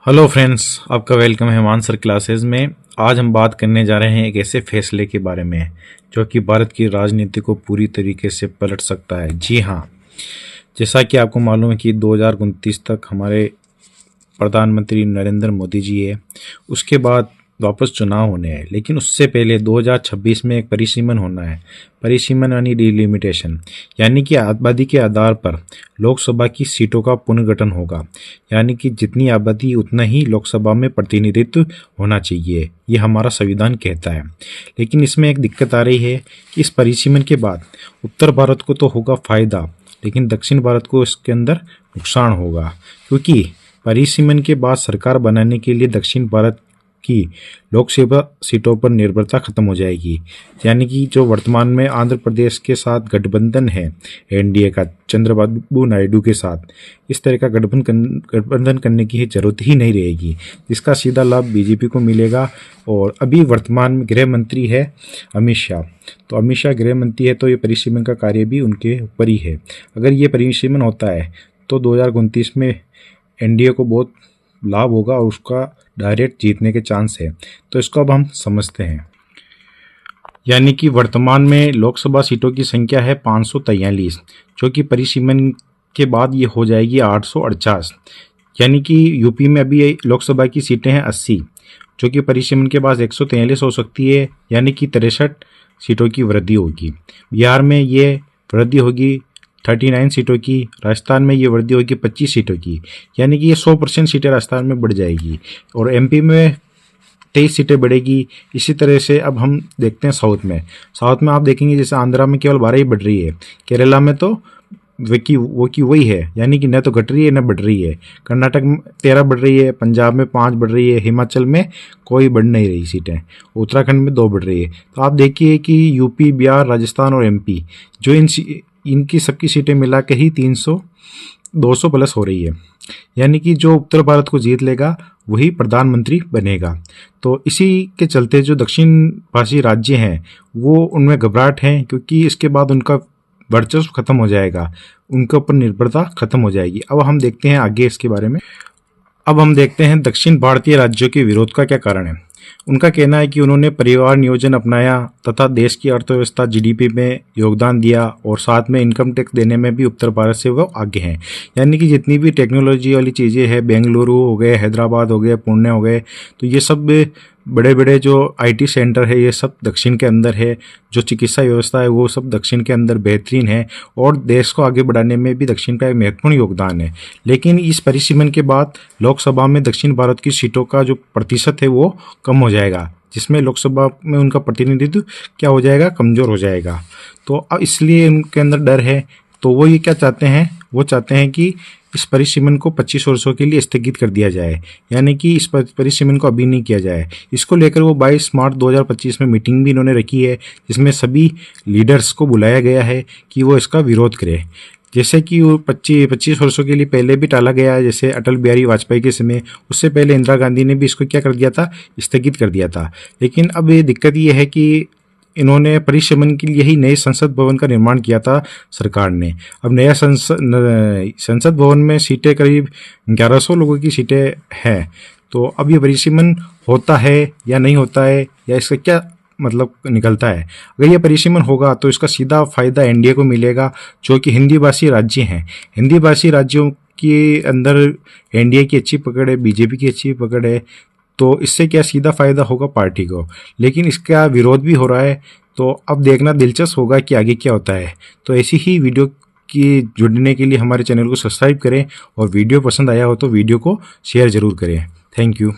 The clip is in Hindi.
हेलो फ्रेंड्स, आपका वेलकम है मानसर क्लासेस में। आज हम बात करने जा रहे हैं एक ऐसे फैसले के बारे में जो कि भारत की राजनीति को पूरी तरीके से पलट सकता है। जी हाँ, जैसा कि आपको मालूम है कि 2029 तक हमारे प्रधानमंत्री नरेंद्र मोदी जी है, उसके बाद वापस चुनाव होने हैं, लेकिन उससे पहले 2026 में एक परिसीमन होना है। परिसीमन यानी डिलिमिटेशन, यानी कि आबादी के आधार पर लोकसभा की सीटों का पुनर्गठन होगा। यानी कि जितनी आबादी उतना ही लोकसभा में प्रतिनिधित्व होना चाहिए, ये हमारा संविधान कहता है। लेकिन इसमें एक दिक्कत आ रही है कि इस परिसीमन के बाद उत्तर भारत को तो होगा फायदा, लेकिन दक्षिण भारत को इसके अंदर नुकसान होगा, क्योंकि परिसीमन के बाद सरकार बनाने के लिए दक्षिण भारत की लोकसभा सीटों पर निर्भरता खत्म हो जाएगी। यानी कि जो वर्तमान में आंध्र प्रदेश के साथ गठबंधन है एनडीए का, चंद्रबाबू नायडू के साथ, इस तरह का गठबंधन करने की जरूरत ही नहीं रहेगी, जिसका सीधा लाभ बीजेपी को मिलेगा। और अभी वर्तमान में गृह मंत्री है अमित शाह, तो अमित शाह गृह मंत्री है, तो ये परिसीमन का कार्य भी उनके ऊपर ही है। अगर ये परिसीमन होता है तो 2029 में एनडीए को बहुत लाभ होगा और उसका डायरेक्ट जीतने के चांस है। तो इसको अब हम समझते हैं। यानी कि वर्तमान में लोकसभा सीटों की संख्या है 543, जो कि परिसीमन के बाद ये हो जाएगी 848। यानी कि यूपी में अभी लोकसभा की सीटें हैं 80, जो कि परिसीमन के बाद 143 हो सकती है, यानी कि 63 सीटों की वृद्धि होगी। बिहार में ये वृद्धि होगी 39 सीटों की, राजस्थान में ये वृद्धि होगी 25 सीटों की, यानी कि ये 100% सीटें राजस्थान में बढ़ जाएगी। और एमपी में 23 सीटें बढ़ेगी। इसी तरह से अब हम देखते हैं साउथ में आप देखेंगे जैसे आंध्रा में केवल 12 ही बढ़ रही है, केरला में तो वो की वही है, यानी कि न तो घट रही है न बढ़ रही है। कर्नाटक में 13 बढ़ रही है, पंजाब में 5 बढ़ रही है, हिमाचल में कोई बढ़ नहीं रही सीटें, उत्तराखंड में 2 बढ़ रही है। तो आप देखिए कि यूपी, बिहार, राजस्थान और एमपी, जो इनकी सबकी सीटें मिला के ही 200 प्लस हो रही है। यानी कि जो उत्तर भारत को जीत लेगा वही प्रधानमंत्री बनेगा। तो इसी के चलते जो दक्षिण भाषी राज्य हैं वो उनमें घबराहट है, क्योंकि इसके बाद उनका वर्चस्व खत्म हो जाएगा, उनके ऊपर निर्भरता खत्म हो जाएगी। अब हम देखते हैं आगे इसके बारे में। अब हम देखते हैं दक्षिण भारतीय राज्यों के विरोध का क्या कारण है। उनका कहना है कि उन्होंने परिवार नियोजन अपनाया तथा देश की अर्थव्यवस्था जीडीपी में योगदान दिया, और साथ में इनकम टैक्स देने में भी उत्तर भारत से वो आगे हैं। यानी कि जितनी भी टेक्नोलॉजी वाली चीज़ें हैं, बेंगलुरु हो गए, हैदराबाद हो गए, पुणे हो गए, तो ये सब बड़े बड़े जो आईटी सेंटर है ये सब दक्षिण के अंदर है। जो चिकित्सा व्यवस्था है वो सब दक्षिण के अंदर बेहतरीन है, और देश को आगे बढ़ाने में भी दक्षिण का एक महत्वपूर्ण योगदान है। लेकिन इस परिसीमन के बाद लोकसभा में दक्षिण भारत की सीटों का जो प्रतिशत है वो कम हो जाएगा, जिसमें लोकसभा में उनका प्रतिनिधित्व क्या हो जाएगा, कमज़ोर हो जाएगा। तो अब इसलिए उनके अंदर डर है। तो वो ये क्या चाहते हैं, वो चाहते हैं कि इस परिसीमन को 25 वर्षों के लिए स्थगित कर दिया जाए, यानी कि इस परिसीमन को अभी नहीं किया जाए। इसको लेकर वो 22 मार्च 2025 में मीटिंग भी इन्होंने रखी है, जिसमें सभी लीडर्स को बुलाया गया है कि वो इसका विरोध करें। जैसे कि वो 25 वर्षों के लिए पहले भी टाला गया है, जैसे अटल बिहारी वाजपेयी के समय, उससे पहले इंदिरा गांधी ने भी इसको क्या कर दिया था, स्थगित कर दिया था। लेकिन अब ये दिक्कत ये है कि इन्होंने परिसीमन के लिए ही नए संसद भवन का निर्माण किया था सरकार ने। अब नया संसद भवन में सीटें करीब 1100 लोगों की सीटें हैं। तो अब ये परिसीमन होता है या नहीं होता है, या इसका क्या मतलब निकलता है। अगर ये परिसीमन होगा तो इसका सीधा फायदा एनडीए को मिलेगा, जो कि हिंदी भाषी राज्य हैं। हिंदी भाषी राज्यों के अंदर एनडीए की अच्छी पकड़ है, बीजेपी की अच्छी पकड़ है, तो इससे क्या सीधा फायदा होगा पार्टी को। लेकिन इसका विरोध भी हो रहा है, तो अब देखना दिलचस्प होगा कि आगे क्या होता है। तो ऐसी ही वीडियो की जुड़ने के लिए हमारे चैनल को सब्सक्राइब करें, और वीडियो पसंद आया हो तो वीडियो को शेयर ज़रूर करें। Thank you.